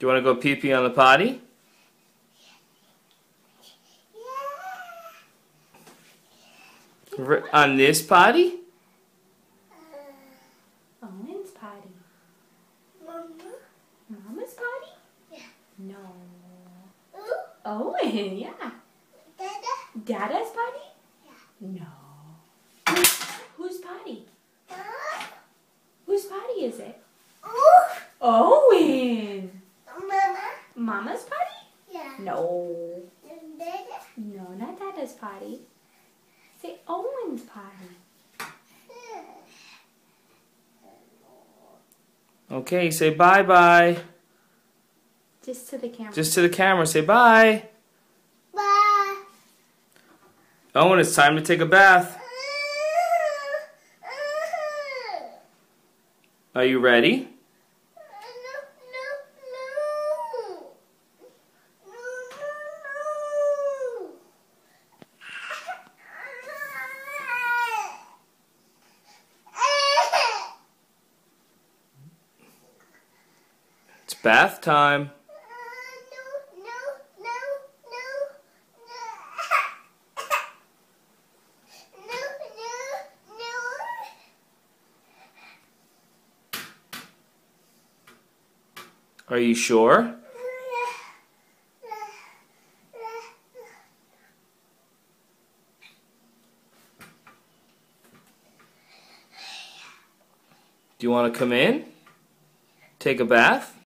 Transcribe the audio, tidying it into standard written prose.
Do you want to go pee-pee on the potty? On this potty? Owen's potty. Mama? Mama's potty? Yeah. No. Ooh. Owen, yeah. Dada? Dada's potty? Yeah. No. Whose potty? Whose potty is it? Ooh. Owen. Mama? Mama's potty? Yeah. No. Dada? No, not Dada's potty. Say Owen's potty. Okay, say bye-bye. Just to the camera. Just to the camera, say bye. Bye. Owen, it's time to take a bath. Are you ready? It's bath time. Are you sure? Do you want to come in? Take a bath?